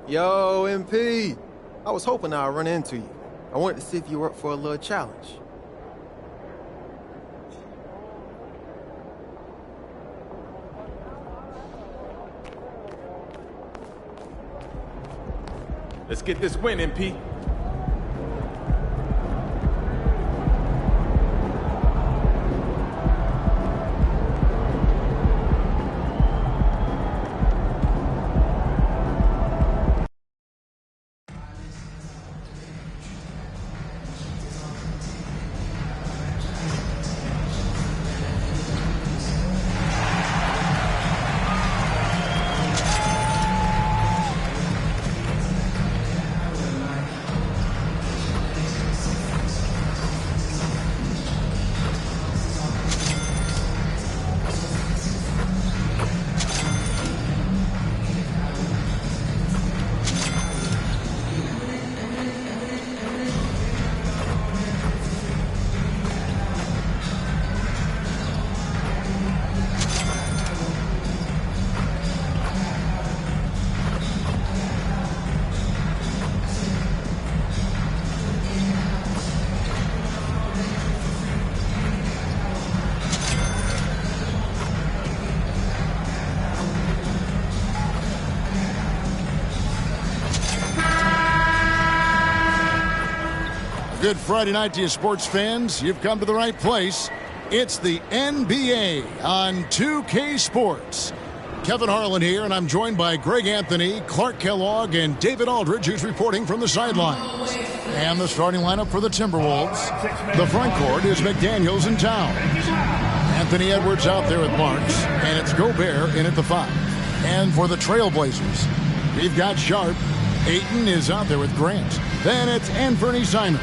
Yo, MP. I was hoping I'd run into you. I wanted to see if you were up for a little challenge. Let's get this win, MP. Good Friday night to you, sports fans. You've come to the right place. It's the NBA on 2K Sports. Kevin Harlan here, and I'm joined by Greg Anthony, Clark Kellogg, and David Aldridge, who's reporting from the sidelines. And the starting lineup for the Timberwolves. The front court is McDaniels and Towns. Anthony Edwards out there with Marks, and it's Gobert in at the 5. And for the Trailblazers, we've got Sharp. Ayton is out there with Grant. Then it's Anthony Simons.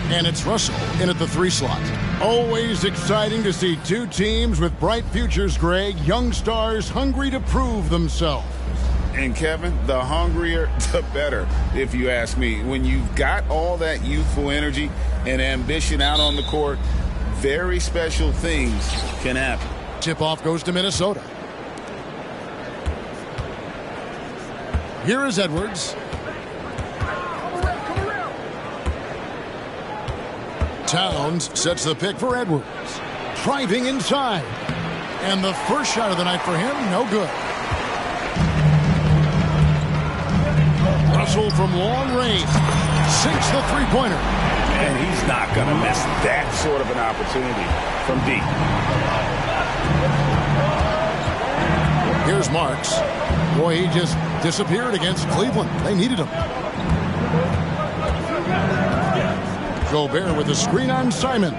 And it's Russell in at the 3 slot. Always exciting to see two teams with bright futures, Greg. Young stars hungry to prove themselves. And Kevin, the hungrier, the better, if you ask me. When you've got all that youthful energy and ambition out on the court, very special things can happen. Tip-off goes to Minnesota. Here is Edwards. Towns sets the pick for Edwards. Driving inside. And the first shot of the night for him, no good. Russell from long range sinks the three-pointer. And he's not going to miss that sort of an opportunity from deep. Here's Marks. Boy, he just disappeared against Cleveland. They needed him. Gobert with a screen on Simons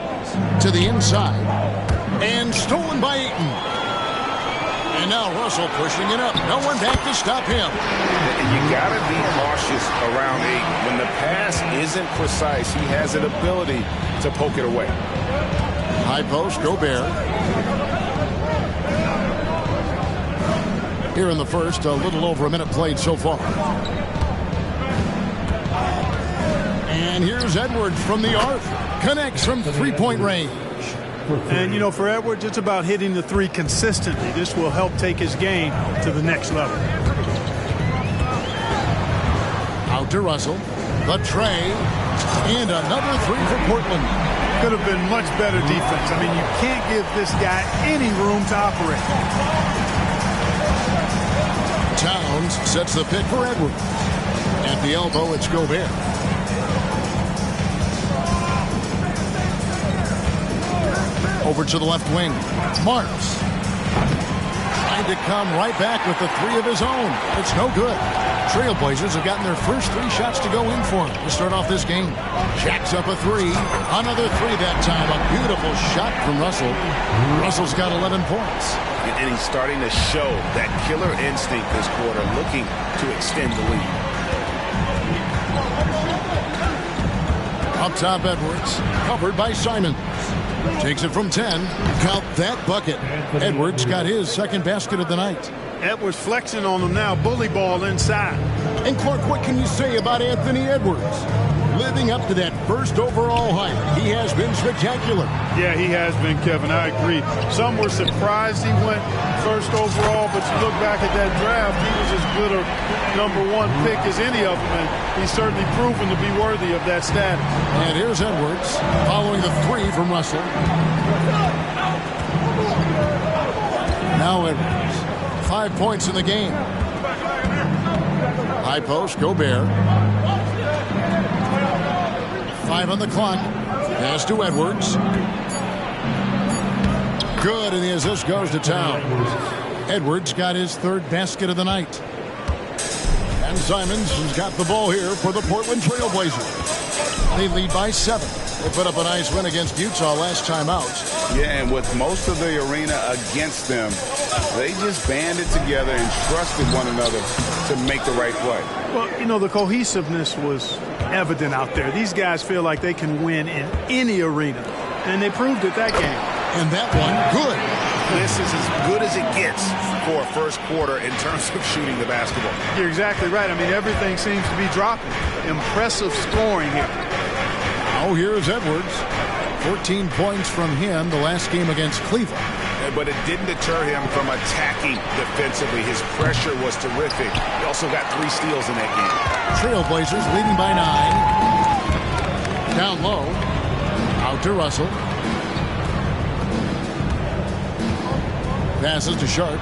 to the inside. And stolen by Ayton. And now Russell pushing it up. No one back to stop him. You got to be cautious around Ayton. When the pass isn't precise, he has an ability to poke it away. High post, Gobert. Here in the first, a little over a minute played so far. And here's Edwards from the arc. Connects from three-point range. And, you know, for Edwards, it's about hitting the 3 consistently. This will help take his game to the next level. Out to Russell. The tray. And another 3 for Portland. Could have been much better defense. I mean, you can't give this guy any room to operate. Towns sets the pick for Edwards. At the elbow, it's Gobert. Over to the left wing. Marks. Trying to come right back with the 3 of his own. It's no good. Trailblazers have gotten their first 3 shots to go in for him to start off this game. Jacks up a 3. Another 3 that time. A beautiful shot from Russell. Russell's got 11 points. And he's starting to show that killer instinct this quarter, looking to extend the lead. Up top, Edwards. Covered by Simons. Takes it from 10. Count that bucket. Edwards got his second basket of the night. Edwards flexing on him now. Bully ball inside. And Clark, what can you say about Anthony Edwards? living up to that first overall hype. He has been spectacular. Yeah, he has been, Kevin. I agree. Some were surprised he went first overall, but you look back at that draft, he was as good a #1 pick as any of them, and he's certainly proven to be worthy of that status. And here's Edwards following the 3 from Russell. Now Edwards, 5 points in the game. High post, Gobert. 5 on the clock. Pass to Edwards. Good, and the assist goes to Towns. Edwards got his 3rd basket of the night. And Simons has got the ball here for the Portland Trail Blazers. They lead by 7. They put up a nice win against Utah last time out. Yeah, and with most of the arena against them, they just banded together and trusted one another to make the right play. Well, you know, the cohesiveness was evident out there. These guys feel like they can win in any arena, and they proved it that game. And that one, good. This is as good as it gets for a first quarter in terms of shooting the basketball. You're exactly right. I mean, everything seems to be dropping. Impressive scoring here. Now here's Edwards. 14 points from him the last game against Cleveland. But it didn't deter him from attacking defensively. His pressure was terrific. He also got 3 steals in that game. Trailblazers leading by 9. Down low. Out to Russell. Passes to Sharp.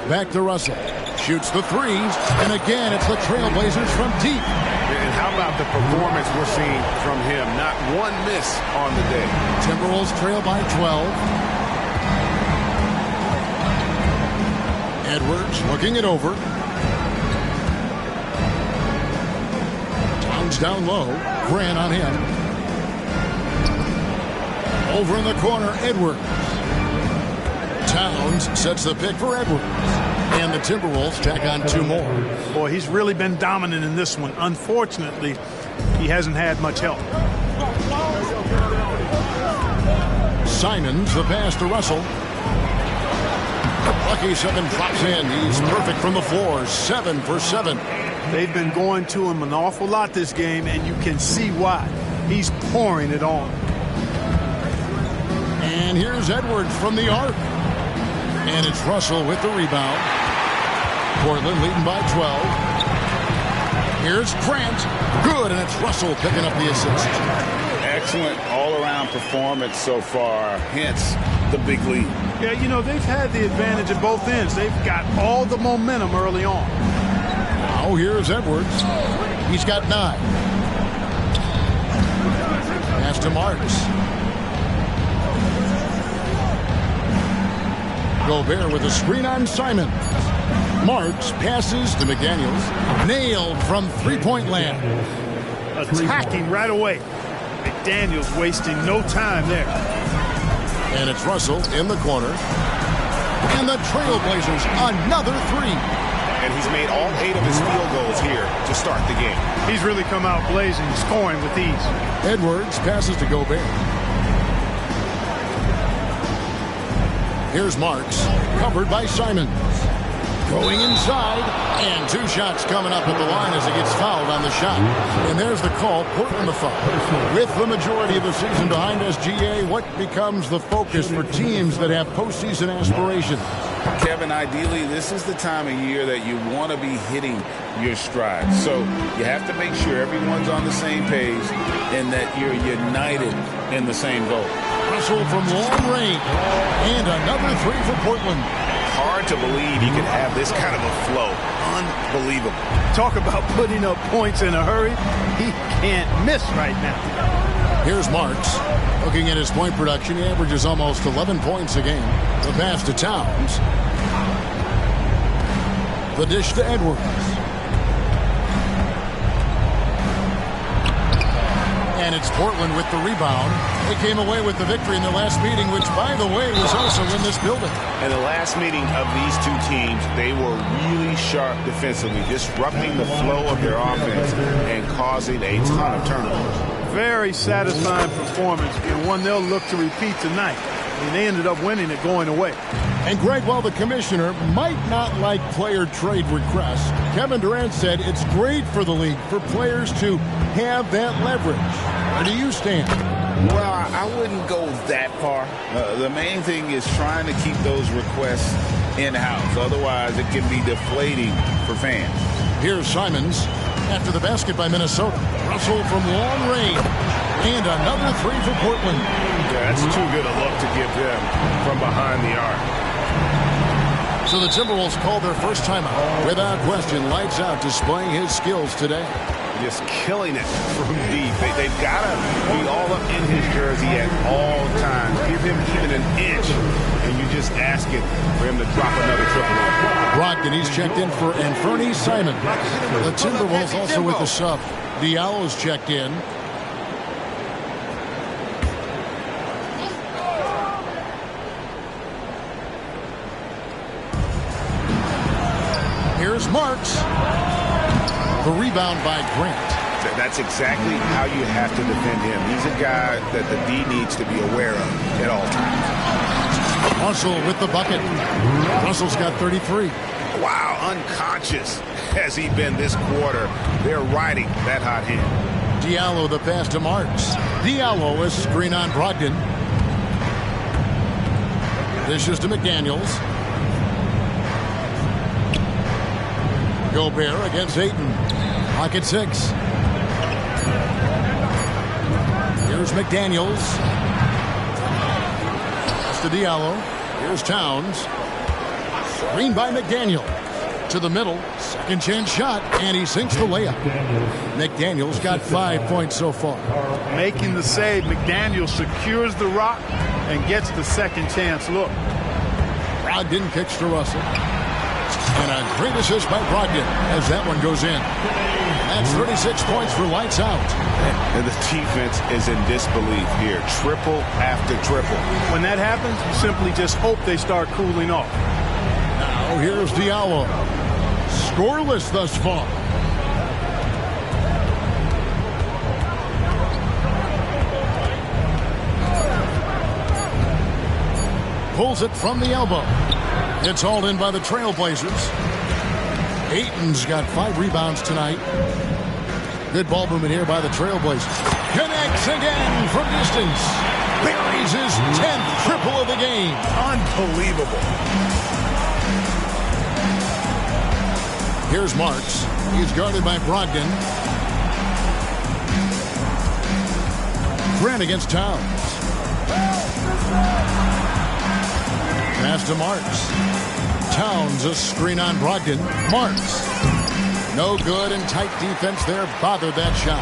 Back to Russell. Shoots the 3. And again, it's the Trailblazers from deep. And how about the performance we're seeing from him? Not one miss on the day. Timberwolves trail by 12. Edwards looking it over. Towns down low. Grant on him. Over in the corner, Edwards. Towns sets the pick for Edwards. And the Timberwolves tack on 2 more. Boy, he's really been dominant in this one. Unfortunately, he hasn't had much help. Simons, the pass to Russell. Lucky 7 drops in. He's perfect from the floor. 7 for 7. They've been going to him an awful lot this game, and you can see why. He's pouring it on. And here's Edwards from the arc. And it's Russell with the rebound. Portland leading by 12. Here's Grant. Good, and it's Russell picking up the assist. Excellent all-around performance so far, hence the big lead. Yeah, you know, they've had the advantage at both ends. They've got all the momentum early on. Now here's Edwards. He's got 9. Pass to Marks. Gobert with a screen on Simon. Marks passes to McDaniels. Nailed from 3-point land. Attacking right away. McDaniels wasting no time there. And it's Russell in the corner. And the Trailblazers another 3. And he's made all 8 of his field goals here to start the game. He's really come out blazing, scoring with ease. Edwards passes to Gobert. Here's Marks, covered by Simons. Going inside, and 2 shots coming up at the line as he gets fouled on the shot. And there's the call, Portland the foul. With the majority of the season behind us, GA, what becomes the focus for teams that have postseason aspirations? Kevin, ideally, this is the time of year that you want to be hitting your stride. So you have to make sure everyone's on the same page and that you're united in the same goal. Russell from long range. And another 3 for Portland. Hard to believe you can have this kind of a flow. Unbelievable. Talk about putting up points in a hurry. He can't miss right now. Here's Marks. Looking at his point production, he averages almost 11 points a game. The pass to Towns. The dish to Edwards. And it's Portland with the rebound. They came away with the victory in their last meeting, which, by the way, was also in this building. In the last meeting of these 2 teams, they were really sharp defensively, disrupting the flow of their offense and causing a ton of turnovers. Very satisfying performance, and one they'll look to repeat tonight. And they ended up winning it going away. And Greg, while the commissioner might not like player trade requests, Kevin Durant said it's great for the league for players to have that leverage. Where do you stand? Well, I wouldn't go that far. The main thing is trying to keep those requests in-house. Otherwise, it can be deflating for fans. Here's Simons after the basket by Minnesota. Russell from long range. And another three for Portland. Yeah, that's too good a look to give them from behind the arc. So the Timberwolves called their first timeout. Without question, lights out displaying his skills today. Just killing it from deep. They've got to be all up in his jersey at all times. Give him even an inch, and you just ask it for him to drop another triple. Brogdon, he's checked in for Anthony Simon. The Timberwolves also with the sub. Diallo's checked in. Here's Marks. The rebound by Grant. That's exactly how you have to defend him. He's a guy that the D needs to be aware of at all times. Russell with the bucket. Russell's got 33. Wow, unconscious has he been this quarter. They're riding that hot hand. Diallo the pass to Marks. Diallo is screen on Brogdon. Dishes to McDaniels. Gobert against Ayton. Pocket 6. Here's McDaniels. That's to Diallo. Here's Towns. Screen by McDaniel. To the middle. Second chance shot. And he sinks the layup. McDaniels got 5 points so far. Making the save, McDaniel secures the rock and gets the second chance look. Brogdon kicks to Russell. And a great assist by Brogdon as that one goes in. That's 36 points for lights out. And the defense is in disbelief here. Triple after triple. When that happens, you simply just hope they start cooling off. Now here's Diallo. Scoreless thus far. Pulls it from the elbow. It's hauled in by the Trailblazers. Ayton's got 5 rebounds tonight. Good ball movement here by the Trailblazers. Connects again from distance. Buries his 10th triple of the game. Unbelievable. Here's Marks. He's guarded by Brogdon. Grant against Towns. Pass to Marks. Towns, a screen on Brogdon. Marks. No good, and tight defense there bothered that shot.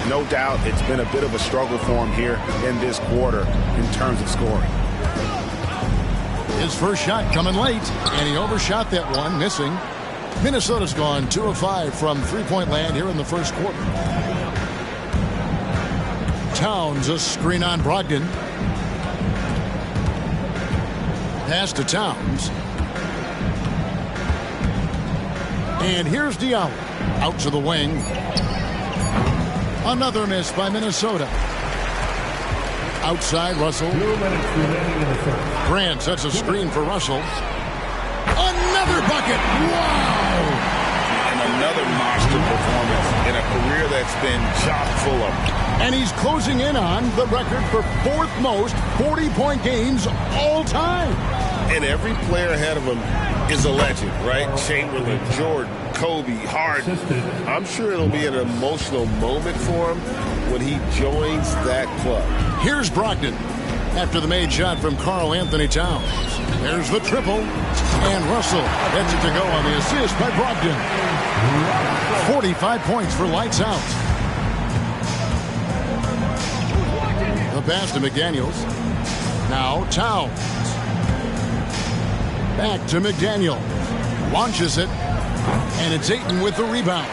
No doubt it's been a bit of a struggle for him here in this quarter in terms of scoring. His first shot coming late, and he overshot that one, missing. Minnesota's gone 2 of 5 from three-point land here in the first quarter. Towns, a screen on Brogdon. Pass to Towns. And here's Diallo. Out to the wing. Another miss by Minnesota. Outside, Russell. Grant sets a screen for Russell. Another bucket. Wow! And another monster performance in a career that's been chock full of. And he's closing in on the record for 4th most 40-point games all time. And every player ahead of him is a legend, right? Chamberlain, Jordan, Kobe, Harden. I'm sure it'll be an emotional moment for him when he joins that club. Here's Brogdon after the made shot from Karl Anthony Towns. There's the triple. And Russell gets it to go on the assist by Brogdon. 45 points for lights out. The pass to McDaniels. Now Towns. Back to McDaniel. Launches it. And it's Ayton with the rebound.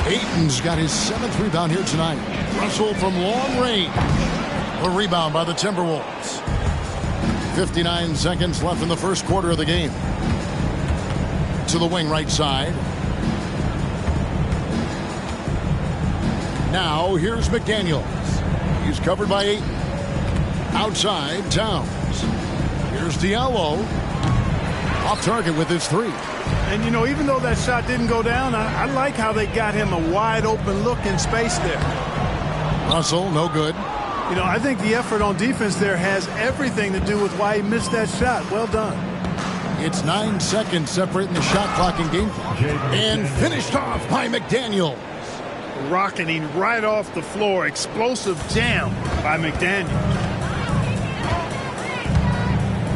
Ayton's got his 7th rebound here tonight. Russell from long range. A rebound by the Timberwolves. 59 seconds left in the first quarter of the game. To the wing right side. Now here's McDaniels. He's covered by Ayton. Outside, Towns. Here's Diallo. Off target with his 3. And, you know, even though that shot didn't go down, I like how they got him a wide open look in space there. Russell, no good. You know, I think the effort on defense there has everything to do with why he missed that shot. Well done. It's 9 seconds separating the shot clock and game clock. And finished off by McDaniel. Rocketing right off the floor. Explosive jam by McDaniel.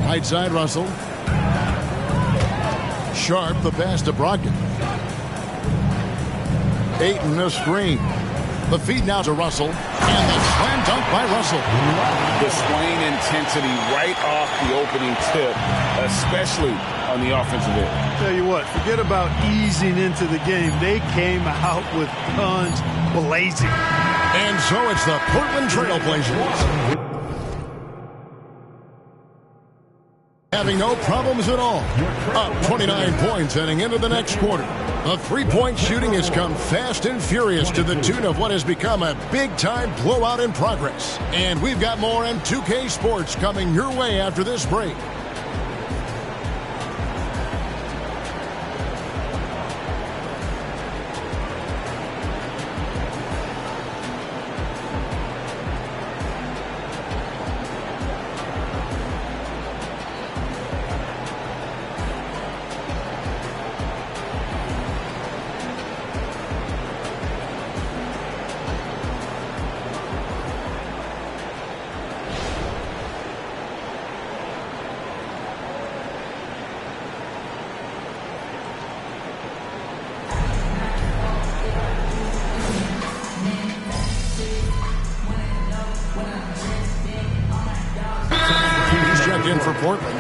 Right side, Russell. Sharp, the pass to Brogdon. Ayton, a screen. The feed now to Russell. And the slam dunk by Russell. Displaying intensity right off the opening tip, especially on the offensive end. Tell you what, forget about easing into the game. They came out with guns blazing. And so it's the Portland Trail Blazers having no problems at all. Up 29 points heading into the next quarter. The three-point shooting has come fast and furious to the tune of what has become a big-time blowout in progress. And we've got more M2K Sports coming your way after this break. In for Portland.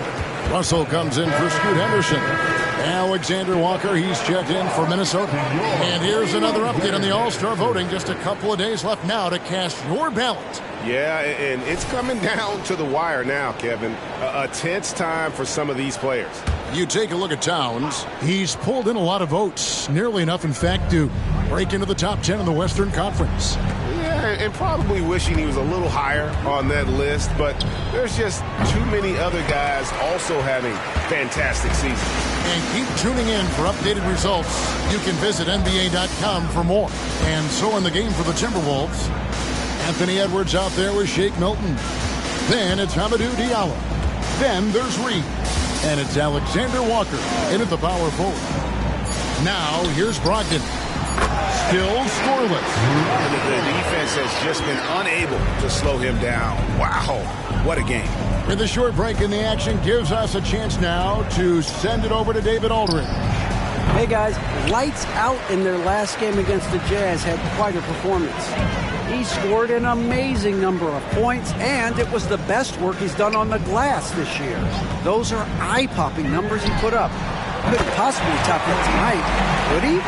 Russell comes in for Scoot Henderson. Alexander Walker, he's checked in for Minnesota. And here's another update on the All-Star voting. Just a couple of days left now to cast your ballot. Yeah, and it's coming down to the wire now, Kevin. A tense time for some of these players. You take a look at Towns. He's pulled in a lot of votes. Nearly enough, in fact, to break into the top 10 in the Western Conference. Yeah, and probably wishing he was a little higher on that list, but there's just too many other guys also having fantastic seasons. And keep tuning in for updated results. You can visit NBA.com for more. And so in the game for the Timberwolves, Anthony Edwards out there with Shake Milton. Then it's Hamidou Diallo. Then there's Reed. And it's Alexander Walker in at the power forward. Now here's Brogdon. Still scoreless. The defense has just been unable to slow him down. Wow, what a game. With a short break in the action gives us a chance now to send it over to David Aldridge. Hey guys, lights out in their last game against the Jazz, had quite a performance. He scored an amazing number of points, and it was the best work he's done on the glass this year. Those are eye-popping numbers he put up. Couldn't possibly top it tonight, could he?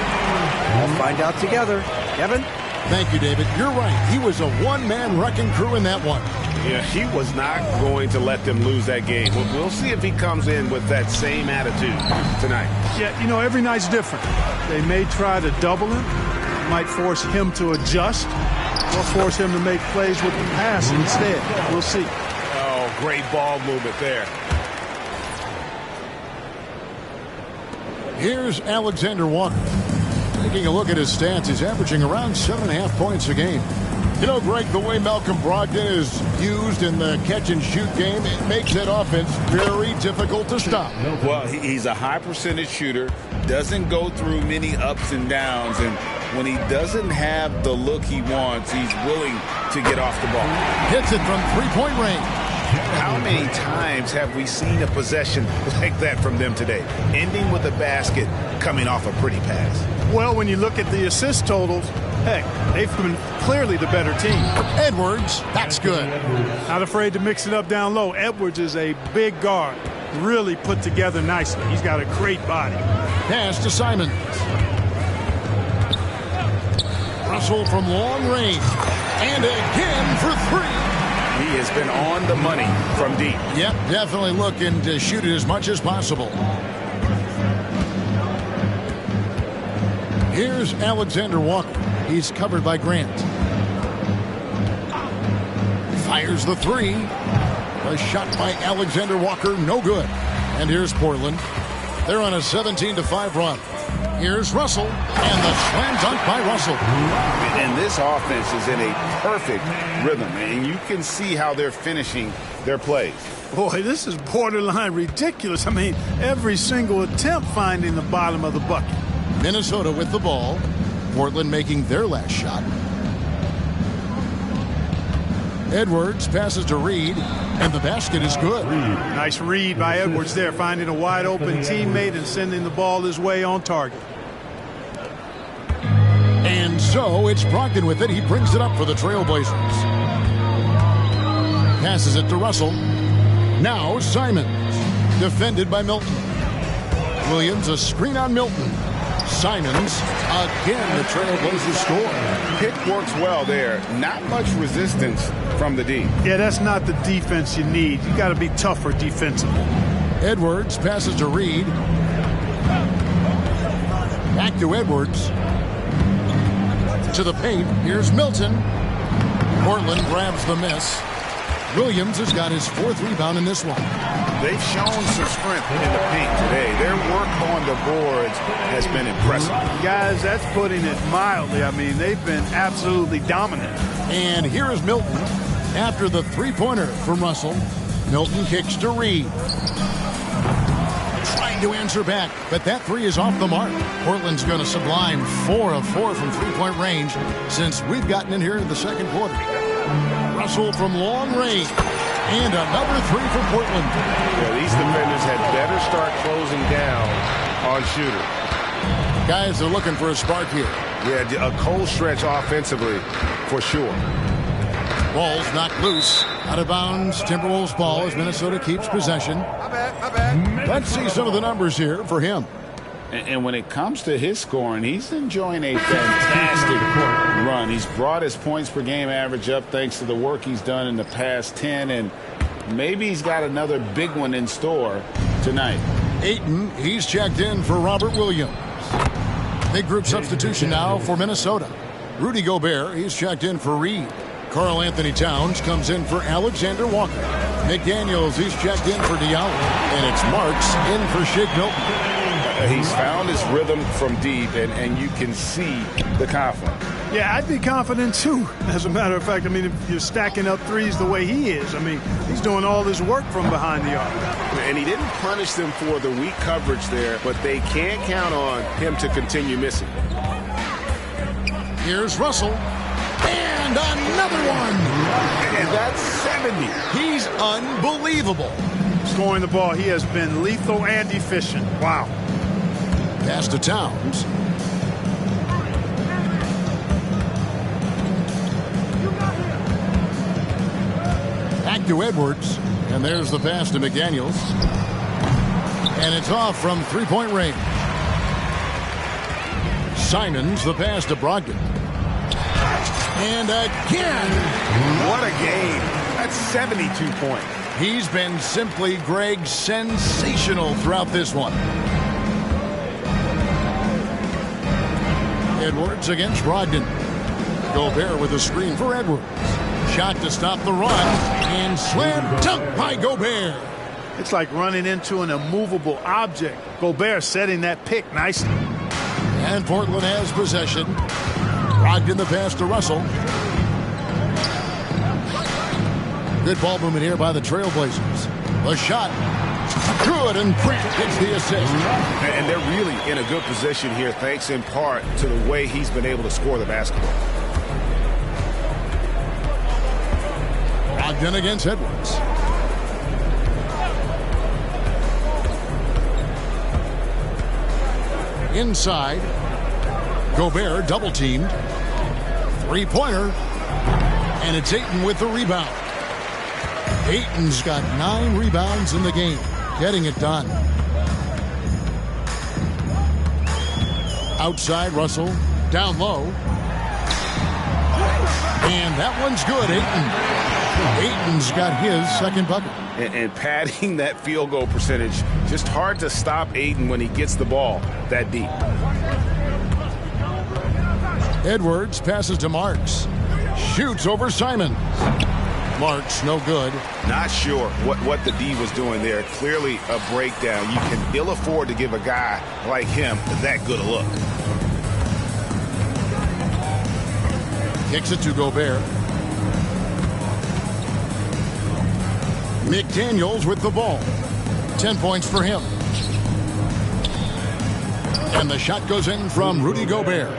We'll find out together. Kevin? Thank you, David. You're right. He was a one-man wrecking crew in that one. Yeah, he was not going to let them lose that game. We'll see if he comes in with that same attitude tonight. Yeah, you know, every night's different. They may try to double him, might force him to adjust, or force him to make plays with the pass instead. We'll see. Oh, great ball movement there. Here's Alexander Walker. Taking a look at his stats, he's averaging around 7.5 points a game. You know, Greg, the way Malcolm Brogdon is used in the catch-and-shoot game, it makes that offense very difficult to stop. Well, he's a high-percentage shooter, doesn't go through many ups and downs, and when he doesn't have the look he wants, he's willing to get off the ball. Hits it from three-point range. How many times have we seen a possession like that from them today, ending with a basket coming off a pretty pass? Well, when you look at the assist totals, heck, they've been clearly the better team. Edwards, that's good. Not afraid to mix it up down low. Edwards is a big guard, really put together nicely. He's got a great body. Pass to Simons. Russell from long range. And again for three. He has been on the money from deep. Yep, definitely looking to shoot it as much as possible. Here's Alexander Walker. He's covered by Grant. Fires the three. A shot by Alexander Walker, no good. And here's Portland. They're on a 17-5 run. Here's Russell, and the slam dunk by Russell. And this offense is in a perfect rhythm, and you can see how they're finishing their plays. Boy, this is borderline ridiculous. I mean, every single attempt finding the bottom of the bucket. Minnesota with the ball. Portland making their last shot. Edwards passes to Reed, and the basket is good. Nice read by Edwards there, finding a wide open teammate and sending the ball his way on target. And so it's Brogdon with it. He brings it up for the Trailblazers. Passes it to Russell. Now Simons, defended by Milton. Williams, a screen on Milton. Simons, again the Trailblazers score. Pick works well there. Not much resistance from the D. Yeah, that's not the defense you need. You got to be tougher defensively. Edwards passes to Reed. Back to Edwards. To the paint. Here's Milton. Portland grabs the miss. Williams has got his fourth rebound in this one. They've shown some strength in the paint today. Their work on the boards has been impressive. Guys, that's putting it mildly. I mean, they've been absolutely dominant. And here is Milton. After the three-pointer from Russell, Milton kicks to Reed. Trying to answer back, but that three is off the mark. Portland's going to sublime 4 of 4 from three-point range since we've gotten in here in the second quarter. Russell from long range. And another three for Portland. Yeah, these defenders had better start closing down on shooters. Guys are looking for a spark here. Yeah, a cold stretch offensively for sure. Ball's knocked loose. Out of bounds, Timberwolves ball as Minnesota keeps possession. My bad. Let's see some of the numbers here for him. And when it comes to his scoring, he's enjoying a fantastic run. He's brought his points per game average up thanks to the work he's done in the past 10, and maybe he's got another big one in store tonight. Ayton, he's checked in for Robert Williams. Big group substitution now for Minnesota. Rudy Gobert, he's checked in for Reed. Karl Anthony Towns comes in for Alexander Walker. McDaniels, he's checked in for Diallo. And it's Marks in for Shake Milton. He's found his rhythm from deep, and you can see the confidence. Yeah, I'd be confident too. As a matter of fact, I mean, if you're stacking up threes the way he is, I mean, he's doing all this work from behind the arc. And he didn't punish them for the weak coverage there, but they can't count on him to continue missing. Here's Russell. And another one. And that's 70. He's unbelievable. Scoring the ball, he has been lethal and efficient. Wow. Pass to Towns. Back to Edwards. And there's the pass to McDaniels. And it's off from three-point range. Simons, the pass to Brogdon. And again. What a game. That's 72 points. He's been simply, Greg, sensational throughout this one. Edwards against Brogdon. Gobert with a screen for Edwards. Shot to stop the run. And slam dunk by Gobert. It's like running into an immovable object. Gobert setting that pick nicely. And Portland has possession. Brogdon the pass to Russell. Good ball movement here by the Trailblazers. A shot. Good, and Grant gets the assist. And they're really in a good position here, thanks in part to the way he's been able to score the basketball. Brogdon against Edwards. Inside. Gobert double-teamed. Three-pointer. And it's Ayton with the rebound. Ayton's got 9 rebounds in the game. Getting it done. Outside, Russell. Down low. And that one's good, Ayton. Ayton's got his second bucket. And padding that field goal percentage, just hard to stop Ayton when he gets the ball that deep. Edwards passes to Marks. Shoots over Simon. March, no good. Not sure what the D was doing there. Clearly a breakdown. You can ill afford to give a guy like him that good a look. Kicks it to Gobert. McDaniels with the ball. 10 points for him. And the shot goes in from Rudy Gobert.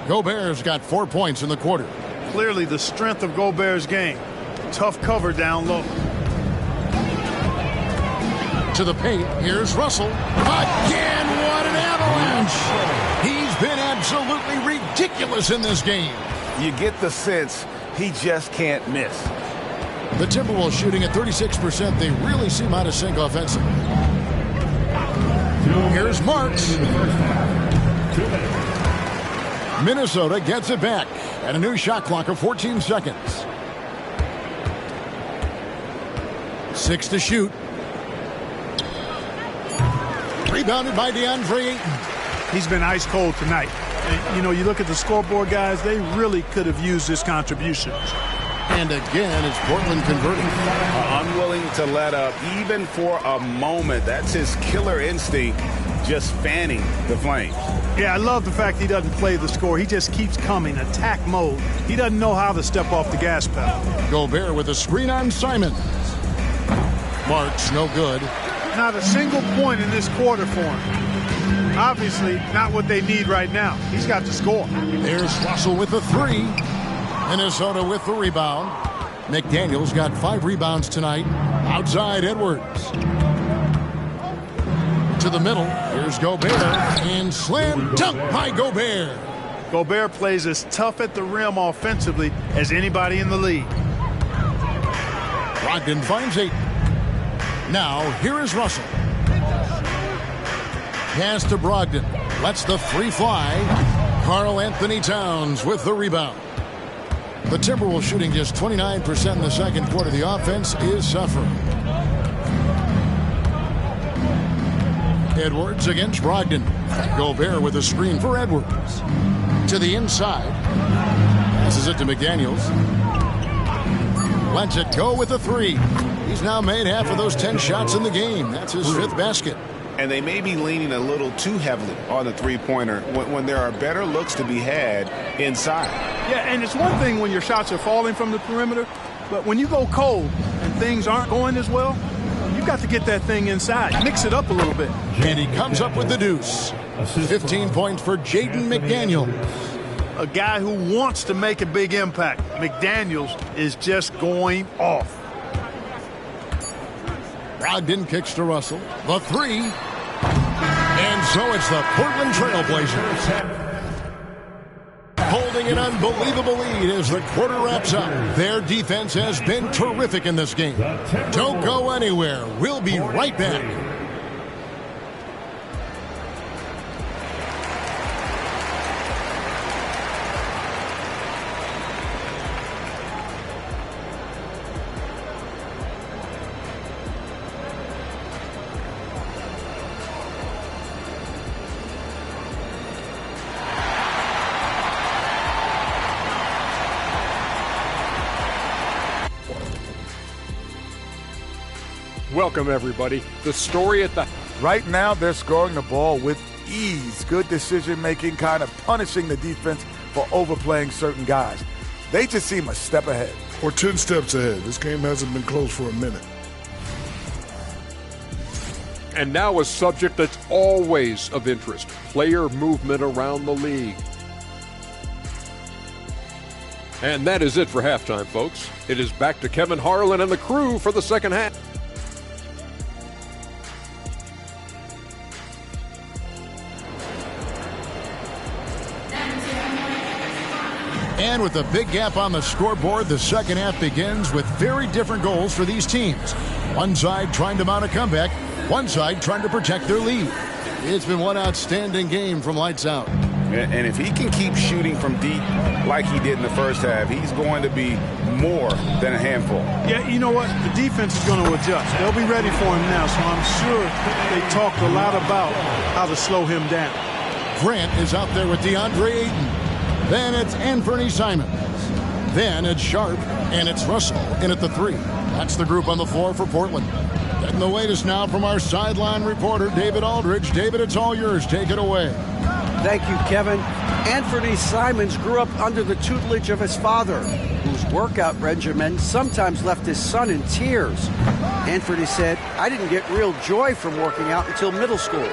Gobert's got 4 points in the quarter. Clearly the strength of Gobert's game. Tough cover down low. To the paint, here's Russell. Again, what an avalanche! He's been absolutely ridiculous in this game. You get the sense he just can't miss. The Timberwolves shooting at 36%. They really seem out of sync offensively. Here's Marks. Minnesota gets it back at a new shot clock of 14 seconds. 6 to shoot. Rebounded by DeAndre Ayton. He's been ice cold tonight. And, you know, you look at the scoreboard, guys, they really could have used this contribution. And again, it's Portland converting. Unwilling to let up even for a moment. That's his killer instinct, just fanning the flames. Yeah, I love the fact he doesn't play the score. He just keeps coming, attack mode. He doesn't know how to step off the gas pedal. Gobert with a screen on Simon. March, no good. Not a single point in this quarter for him. Obviously, not what they need right now. He's got to score. There's Russell with the 3. Minnesota with the rebound. McDaniels got 5 rebounds tonight. Outside Edwards. To the middle. Here's Gobert. And slam dunk by Gobert. Gobert plays as tough at the rim offensively as anybody in the league. Brogdon finds 8. Now, here is Russell. Pass to Brogdon. Lets the 3 fly. Karl Anthony Towns with the rebound. The Timberwolves shooting just 29% in the second quarter. The offense is suffering. Edwards against Brogdon. Gobert with a screen for Edwards. To the inside. Passes it to McDaniels. Lets it go with a 3. He's now made half of those 10 shots in the game. That's his 5th basket. And they may be leaning a little too heavily on the three-pointer when there are better looks to be had inside. Yeah, and it's one thing when your shots are falling from the perimeter, but when you go cold and things aren't going as well, you've got to get that thing inside. Mix it up a little bit. And he comes up with the deuce. 15 points for Jaden McDaniels. A guy who wants to make a big impact. McDaniels is just going off. Brogdon kicks to Russell. The 3. And so it's the Portland Trailblazers holding an unbelievable lead as the quarter wraps up. Their defense has been terrific in this game. Don't go anywhere. We'll be right back. Welcome, everybody. The story at the... Right now, they're scoring the ball with ease. Good decision-making, kind of punishing the defense for overplaying certain guys. They just seem a step ahead. Or 10 steps ahead. This game hasn't been close for a minute. And now a subject that's always of interest, player movement around the league. And that is it for halftime, folks. It is back to Kevin Harlan and the crew for the second half. And with a big gap on the scoreboard, the second half begins with very different goals for these teams. One side trying to mount a comeback, one side trying to protect their lead. It's been one outstanding game from lights out. And if he can keep shooting from deep like he did in the first half, he's going to be more than a handful. Yeah, you know what? The defense is going to adjust. They'll be ready for him now, so I'm sure they talked a lot about how to slow him down. Grant is out there with DeAndre Ayton. Then it's Anthony Simons. Then it's Sharp, and it's Russell in at the 3. That's the group on the floor for Portland. Getting the latest now from our sideline reporter, David Aldridge. David, it's all yours. Take it away. Thank you, Kevin. Anthony Simons grew up under the tutelage of his father, whose workout regimen sometimes left his son in tears. Anthony said, "I didn't get real joy from working out until middle school.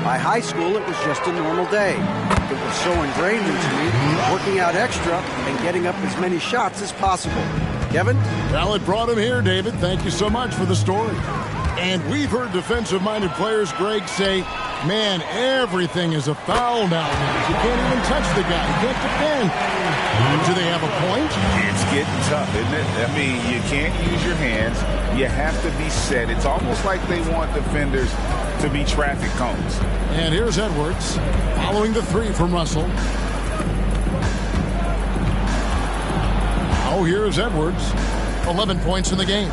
By high school, it was just a normal day. It was so ingrained into me, working out extra and getting up as many shots as possible." Kevin? Well, it brought him here, David. Thank you so much for the story. And we've heard defensive-minded players, Greg, say, man, everything is a foul nowadays. You can't even touch the guy. You can't defend. Do they have a point? It's getting tough, isn't it? I mean, you can't use your hands. You have to be set. It's almost like they want defenders to be traffic cones. And here's Edwards following the 3 from Russell. Oh, here's Edwards. 11 points in the game.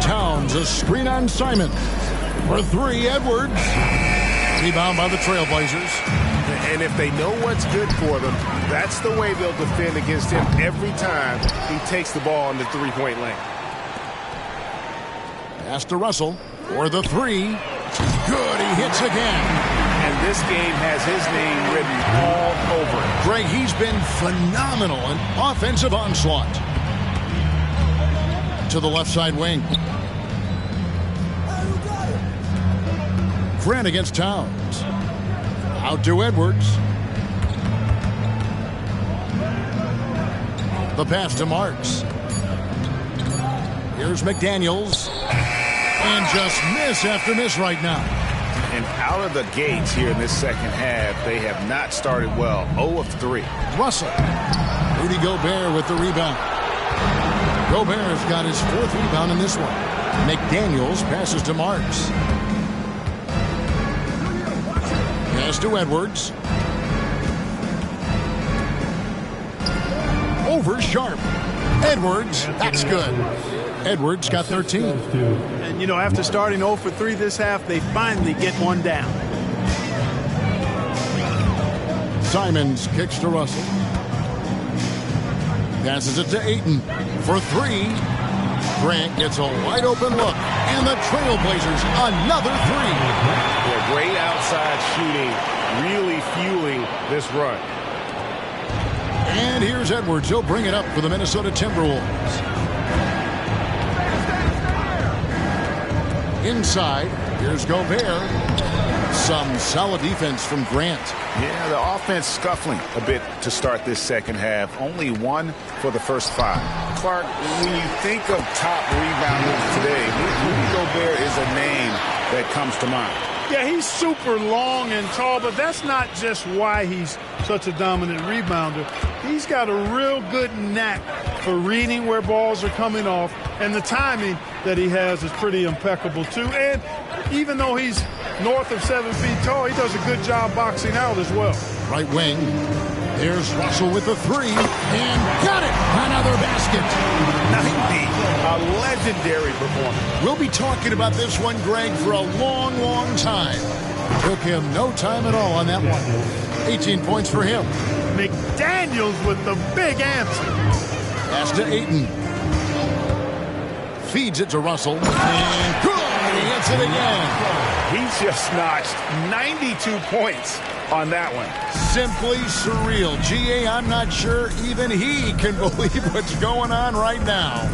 Towns, a screen on Simon. For 3, Edwards. Rebound by the Trailblazers. And if they know what's good for them, that's the way they'll defend against him every time he takes the ball in the three-point lane. Pass to Russell for the 3. Good, he hits again. And this game has his name written all over it. Greg, he's been phenomenal in offensive onslaught. To the left side wing. Grant against Towns. Out to Edwards. The pass to Marks. Here's McDaniels. And just miss after miss right now. And out of the gates here in this second half, they have not started well. 0 of 3. Russell. Rudy Gobert with the rebound. Gobert has got his 4th rebound in this one. McDaniels passes to Marks. Pass to Edwards. Over Sharp. Edwards, that's good. Edwards got 13. And, you know, after starting 0 for 3 this half, they finally get one down. Simons kicks to Russell. Passes it to Ayton for 3. Grant gets a wide open look. And the Trailblazers, another 3. Yeah, great outside shooting, really fueling this run. And here's Edwards. He'll bring it up for the Minnesota Timberwolves. Inside, here's Gobert. Some solid defense from Grant. Yeah, the offense scuffling a bit to start this second half. Only 1 for the first 5. Clark, when you think of top rebounders today, Rudy Gobert is a name that comes to mind. Yeah, he's super long and tall, but that's not just why he's such a dominant rebounder. He's got a real good knack for reading where balls are coming off, and the timing that he has is pretty impeccable, too. And even though he's north of 7 feet tall, he does a good job boxing out as well. Right wing. There's Russell with the 3. And got it! Another basket. 90. A legendary performance. We'll be talking about this one, Greg, for a long, long time. Took him no time at all on that one. 18 points for him. McDaniels with the big answer. Pass to Ayton. Feeds it to Russell. And good! He hits it again. He's just notched 92 points on that one. Simply surreal. G.A., I'm not sure even he can believe what's going on right now.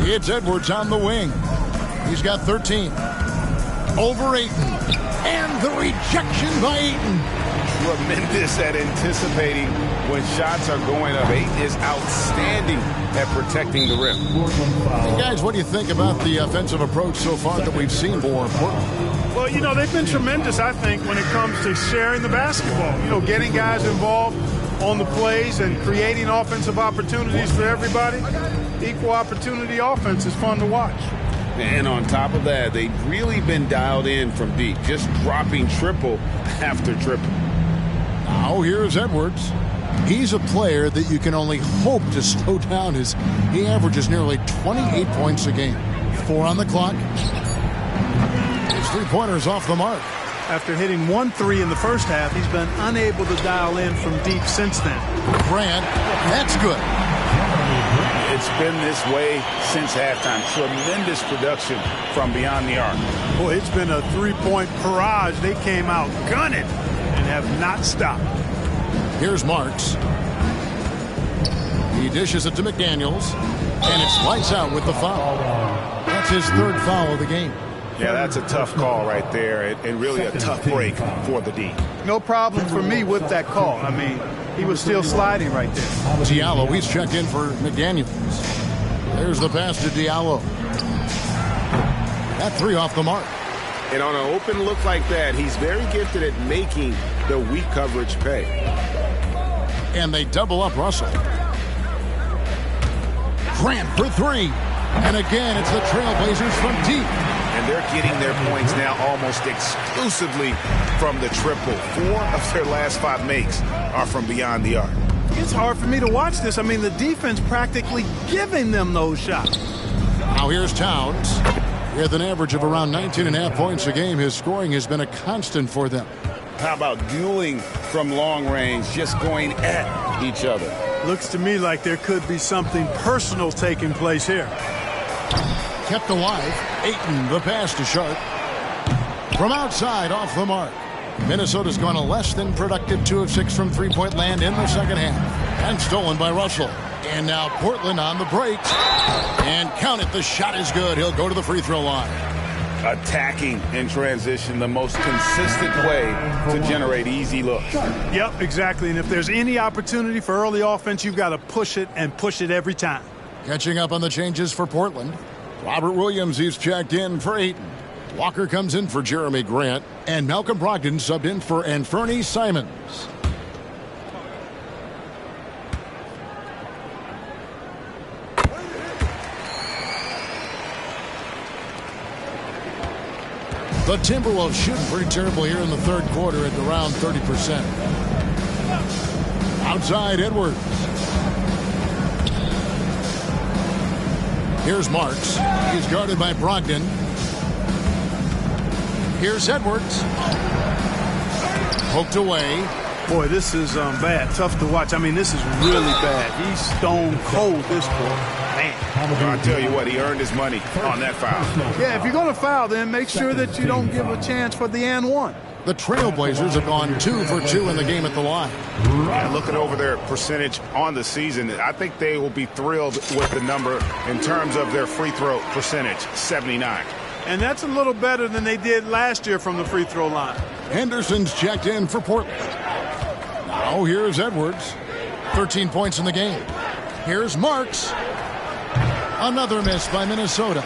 It's Edwards on the wing. He's got 13. Over Ayton. And the rejection by Ayton. Tremendous at anticipating when shots are going up. Ayton is outstanding at protecting the rim. Hey guys, what do you think about the offensive approach so far that we've seen for Portland? Well, you know, they've been tremendous, I think, when it comes to sharing the basketball. You know, getting guys involved on the plays and creating offensive opportunities for everybody. Equal opportunity offense is fun to watch. And on top of that, they've really been dialed in from deep, just dropping triple after triple. Now here's Edwards. He's a player that you can only hope to slow down. He averages nearly 28 points a game. 4 on the clock. His 3-pointer's off the mark. After hitting 1 3 in the first half, he's been unable to dial in from deep since then. Grant, that's good. It's been this way since halftime. Tremendous production from beyond the arc. Boy, it's been a three-point barrage. They came out gunning and have not stopped. Here's Marks. He dishes it to McDaniels, and it's lights out with the foul. That's his 3rd foul of the game. Yeah, that's a tough call right there, and really a tough break for the D. No problem for me with that call. I mean, he was still sliding right there. Diallo, he's checked in for McDaniels. There's the pass to Diallo. That 3 off the mark. And on an open look like that, he's very gifted at making the weak coverage pay. And they double up Russell. Grant for 3. And again, it's the Trailblazers from deep. And they're getting their points now almost exclusively from the triple. 4 of their last 5 makes are from beyond the arc. It's hard for me to watch this. I mean, the defense practically giving them those shots. Now here's Towns. With an average of around 19.5 points a game, his scoring has been a constant for them. How about dueling from long range, just going at each other? Looks to me like there could be something personal taking place here. Kept alive. Ayton, the pass to Sharp. From outside, off the mark. Minnesota's gone a less than productive 2 of 6 from three-point land in the second half. And stolen by Russell. And now Portland on the brakes. And count it, the shot is good. He'll go to the free throw line. Attacking in transition, the most consistent way to generate easy looks. Yep, exactly. And if there's any opportunity for early offense, you've got to push it and push it every time. Catching up on the changes for Portland. Robert Williams, he's checked in for Ayton. Walker comes in for Jeremy Grant. And Malcolm Brogdon subbed in for Anfernee Simons. The Timberwolves shooting pretty terrible here in the 3rd quarter at around 30%. Outside Edwards. Here's Marks. He's guarded by Brogdon. Here's Edwards. Poked away. Boy, this is bad. Tough to watch. I mean, this is really bad. He's stone cold, this boy. Man. I'll tell you what, he earned his money on that foul. Yeah, if you're going to foul, then make sure that you don't give a chance for the and one. The Trailblazers have gone 2 for 2 in the game at the line. And looking over their percentage on the season, I think they will be thrilled with the number in terms of their free throw percentage, 79. And that's a little better than they did last year from the free throw line. Henderson's checked in for Portland. Now here's Edwards. 13 points in the game. Here's Marks. Another miss by Minnesota.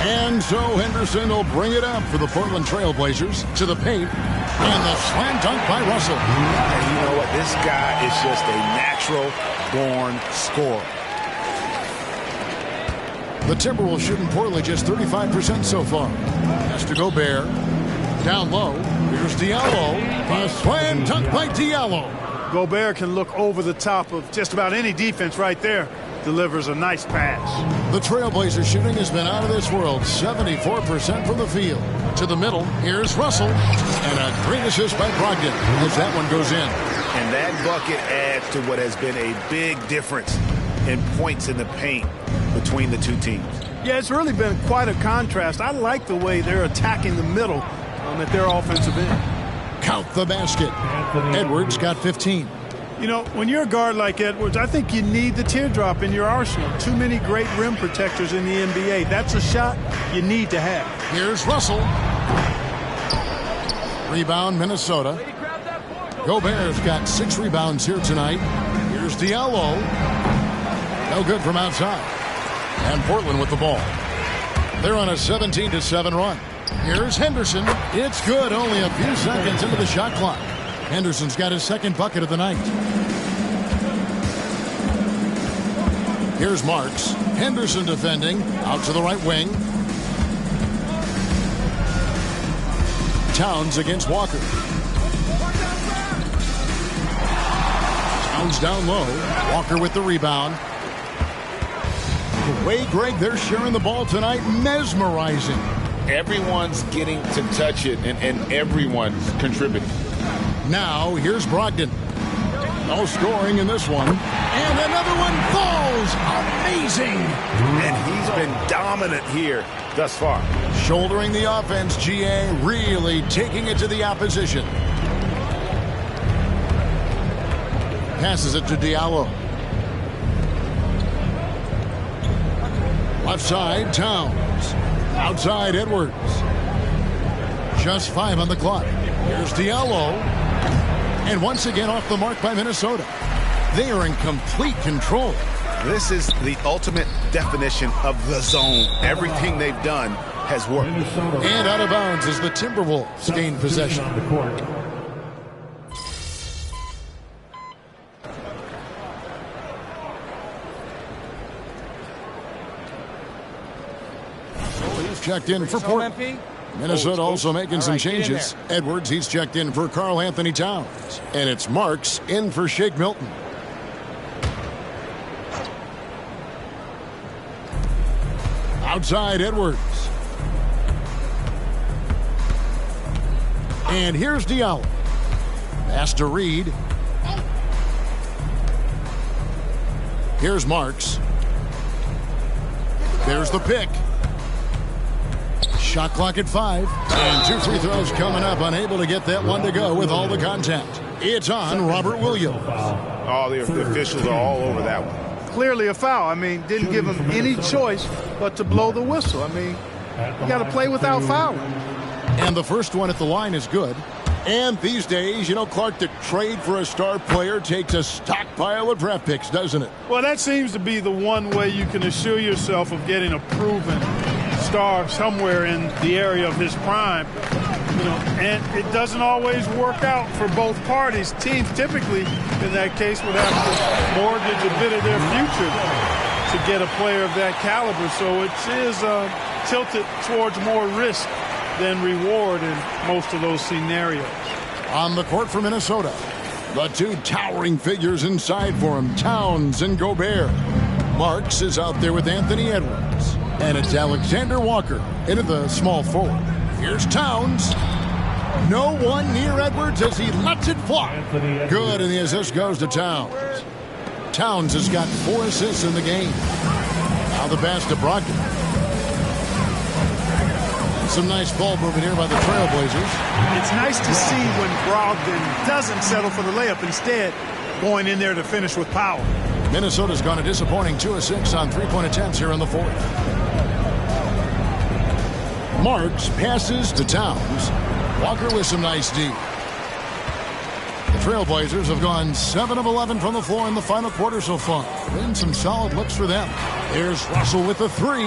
And so Henderson will bring it up for the Portland Trailblazers to the paint. And the slam dunk by Russell. And you know what? This guy is just a natural-born scorer. The Timberwolves shooting poorly, just 35% so far. Has to Gobert. Down low. Here's Diallo. A slam dunk by Diallo. Gobert can look over the top of just about any defense right there. Delivers a nice pass. The Trailblazers shooting has been out of this world. 74% from the field. To the middle. Here's Russell. And a great assist by Brogdon as that one goes in. And that bucket adds to what has been a big difference in points in the paint between the two teams. Yeah, it's really been quite a contrast. I like the way they're attacking the middle at their offensive end. Count the basket. Edwards got 15. You know, when you're a guard like Edwards, I think you need the teardrop in your arsenal. Too many great rim protectors in the NBA. That's a shot you need to have. Here's Russell. Rebound, Minnesota. Gobert's got 6 rebounds here tonight. Here's Diallo. No good from outside. And Portland with the ball. They're on a 17-7 run. Here's Henderson. It's good. Only a few seconds into the shot clock. Henderson's got his second bucket of the night. Here's Marks. Henderson defending. Out to the right wing. Towns against Walker. Towns down low. Walker with the rebound. The way, Greg, they're sharing the ball tonight, mesmerizing. Everyone's getting to touch it, and everyone's contributing. Now, here's Brogdon. No scoring in this one. And another one falls. Amazing. And he's been dominant here thus far. Shouldering the offense, GA, really taking it to the opposition. Passes it to Diallo. Left side, Towns. Outside, Edwards. Just 5 on the clock. Here's Diallo. And once again off the mark by Minnesota. They are in complete control. This is the ultimate definition of the zone. Everything they've done has worked. And out of bounds as the Timberwolves gain possession. He's checked in for Portland. Minnesota also making some changes. Edwards, he's checked in for Karl Anthony Towns. And it's Marks in for Shake Milton. Outside, Edwards. And here's Diallo. Pass to Reed. Here's Marks. There's the pick. Shot clock at 5. And 2 free throws coming up. Unable to get that one to go with all the contact. It's on Robert Williams. Oh, the officials are all over that one. Clearly a foul. I mean, didn't give him any choice but to blow the whistle. I mean, you got to play without fouling. And the first one at the line is good. And these days, you know, Clark, the trade for a star player takes a stockpile of draft picks, doesn't it? Well, that seems to be the one way you can assure yourself of getting a proven star somewhere in the area of his prime. You know, and it doesn't always work out for both parties. Teams typically, in that case, would have to mortgage a bit of their future to get a player of that caliber. So it is tilted towards more risk than reward in most of those scenarios. On the court for Minnesota, the two towering figures inside for him, Towns and Gobert. Marks is out there with Anthony Edwards. And it's Alexander Walker into the small forward. Here's Towns. No one near Edwards as he lets it fly. Good, and the assist goes to Towns. Towns has got 4 assists in the game. Now the pass to Brogdon. Some nice ball movement here by the Trailblazers. It's nice to see when Brogdon doesn't settle for the layup, instead going in there to finish with power. Minnesota's gone a disappointing 2 of 6 on 3-point attempts here in the fourth. Marks passes to Towns. Walker with some nice D. The Trailblazers have gone 7 of 11 from the floor in the final quarter so far. Been some solid looks for them. Here's Russell with the 3.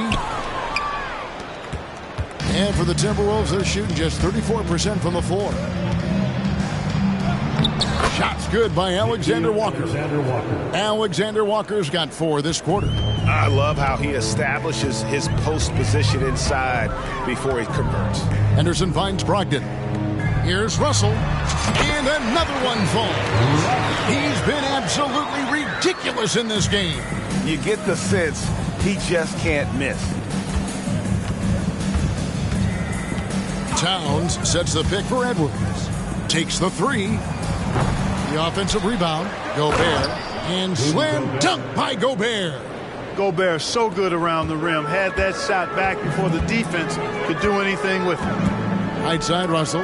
And for the Timberwolves, they're shooting just 34% from the floor. Shots good by Alexander Walker. Alexander Walker's got 4 this quarter. I love how he establishes his post position inside before he converts. Henderson finds Brogdon. Here's Russell. And another one falls. He's been absolutely ridiculous in this game. You get the sense he just can't miss. Towns sets the pick for Edwards. Takes the 3. The offensive rebound. Gobert. And slam dunk by Gobert. Gobert so good around the rim. Had that shot back before the defense could do anything with it. Right side, Russell.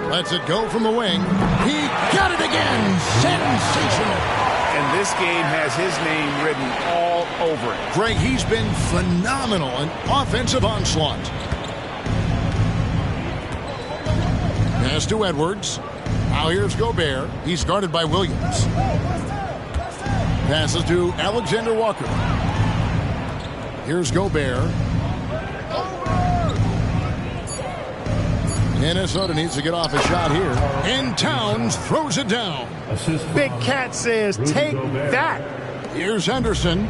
Lets it go from the wing. He got it again. Sensational. And this game has his name written all over it. Greg, he's been phenomenal. An offensive onslaught. Pass to Edwards. Now here's Gobert. He's guarded by Williams. Passes to Alexander Walker. Here's Gobert. Minnesota needs to get off a shot here. And Towns throws it down. Big Cat says, take that. Here's Henderson.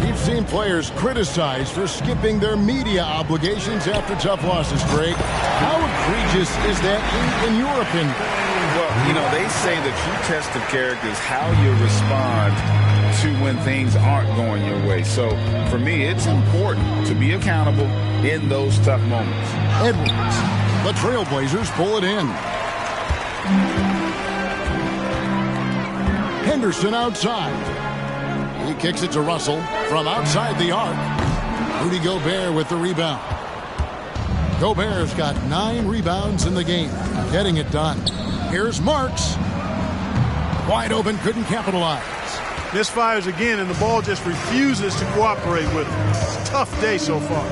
We've seen players criticized for skipping their media obligations after tough losses, Greg. How egregious is that in your opinion? Well, You know, they say the true test of character is how you respond to when things aren't going your way. So, for me, it's important to be accountable in those tough moments. Edwards. The Trailblazers pull it in. Henderson outside. He kicks it to Russell from outside the arc. Rudy Gobert with the rebound. Gobert's got 9 rebounds in the game. Getting it done. Here's Marks. Wide open, couldn't capitalize. Misfires again, and the ball just refuses to cooperate with him. It's a tough day so far.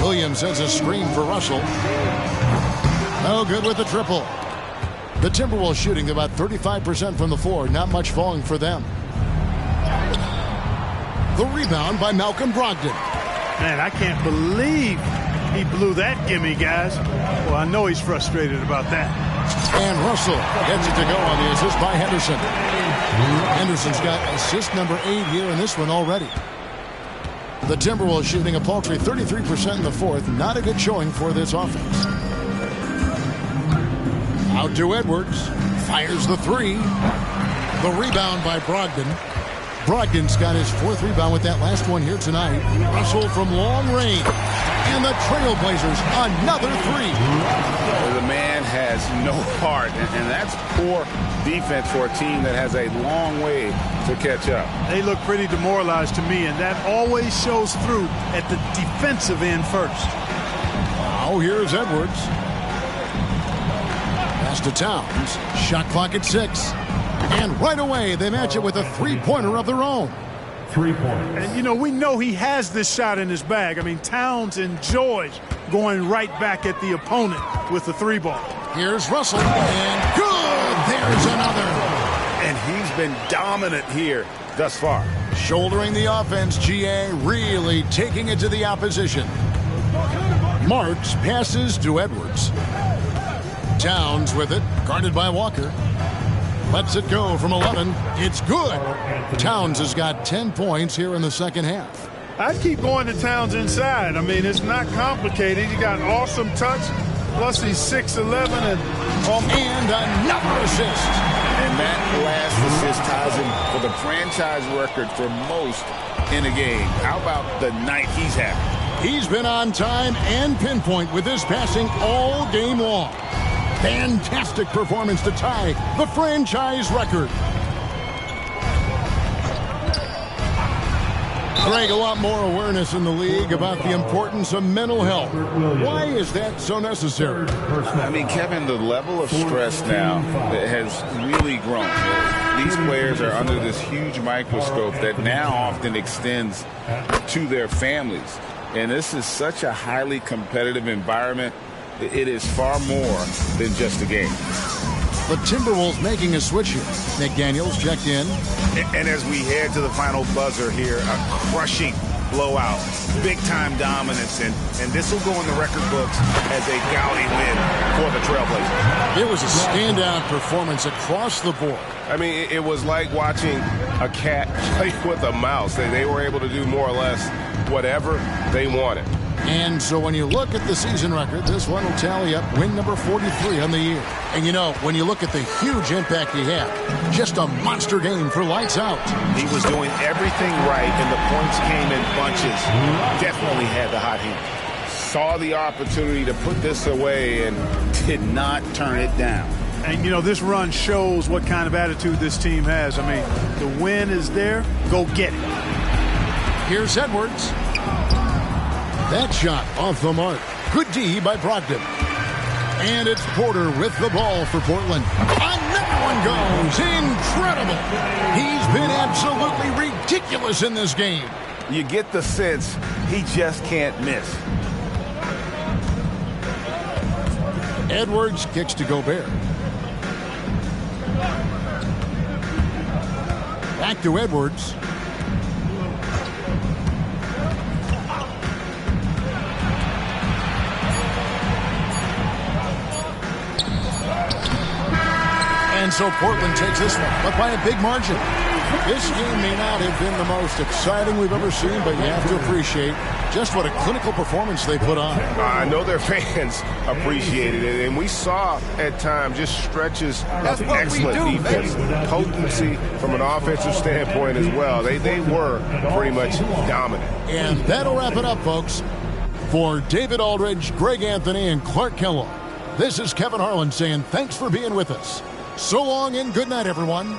Williams sends a screen for Russell. No good with the triple. The Timberwolves shooting about 35% from the floor. Not much falling for them. The rebound by Malcolm Brogdon. Man, I can't believe he blew that gimme, guys. Well, I know he's frustrated about that. And Russell gets it to go on the assist by Henderson. Henderson's got assist number 8 here in this one already. The Timberwolves shooting a paltry 33% in the fourth. Not a good showing for this offense. Out to Edwards. Fires the 3. The rebound by Brogdon. Brogdon's got his 4th rebound with that last one here tonight. Russell from long range. And the Trailblazers, another 3. The man has no heart, and that's poor defense for a team that has a long way to catch up. They look pretty demoralized to me, and that always shows through at the defensive end first. Now here's Edwards. Pass to Towns. Shot clock at 6. And right away, they match it with a 3-pointer of their own. 3 points. And, you know, we know he has this shot in his bag. I mean, Towns enjoys going right back at the opponent with the 3-ball. Here's Russell. And good! There's another. And he's been dominant here thus far. Shouldering the offense, GA really taking it to the opposition. Marks passes to Edwards. Towns with it, guarded by Walker. Lets it go from 11. It's good. Towns has got 10 points here in the second half. I'd keep going to Towns inside. I mean, it's not complicated. He got awesome touch. Plus, he's 6'11". And another assist. And that last assist ties him for the franchise record for most in a game. How about the night he's having? He's been on time and pinpoint with his passing all game long. Fantastic performance to tie the franchise record. Greg, a lot more awareness in the league about the importance of mental health. Why is that so necessary? I mean, Kevin, the level of stress now has really grown. These players are under this huge microscope that now often extends to their families. And this is such a highly competitive environment. It is far more than just a game. The Timberwolves making a switch here. McDaniels checked in. And as we head to the final buzzer here, a crushing blowout, big-time dominance, and this will go in the record books as a gaudy win for the Trailblazers. It was a standout performance across the board. I mean, it was like watching a cat play with a mouse. They were able to do more or less whatever they wanted. And so when you look at the season record, this one will tally up win number 43 on the year. And you know, when you look at the huge impact he had, just a monster game for lights out. He was doing everything right, and the points came in bunches. Definitely had the hot hand. Saw the opportunity to put this away and did not turn it down. And, you know, this run shows what kind of attitude this team has. I mean, the win is there. Go get it. Here's Edwards. That shot off the mark. Good D by Brogdon. And it's Porter with the ball for Portland. Another one goes. Incredible. He's been absolutely ridiculous in this game. You get the sense he just can't miss. Edwards kicks to Gobert. Back to Edwards. And so Portland takes this one, but by a big margin. This game may not have been the most exciting we've ever seen, but you have to appreciate just what a clinical performance they put on. I know their fans appreciated it, and we saw at times just stretches of excellent defense, potency from an offensive standpoint as well. They were pretty much dominant. And that'll wrap it up, folks. For David Aldridge, Greg Anthony, and Clark Kellogg, this is Kevin Harlan saying thanks for being with us. So long and good night, everyone.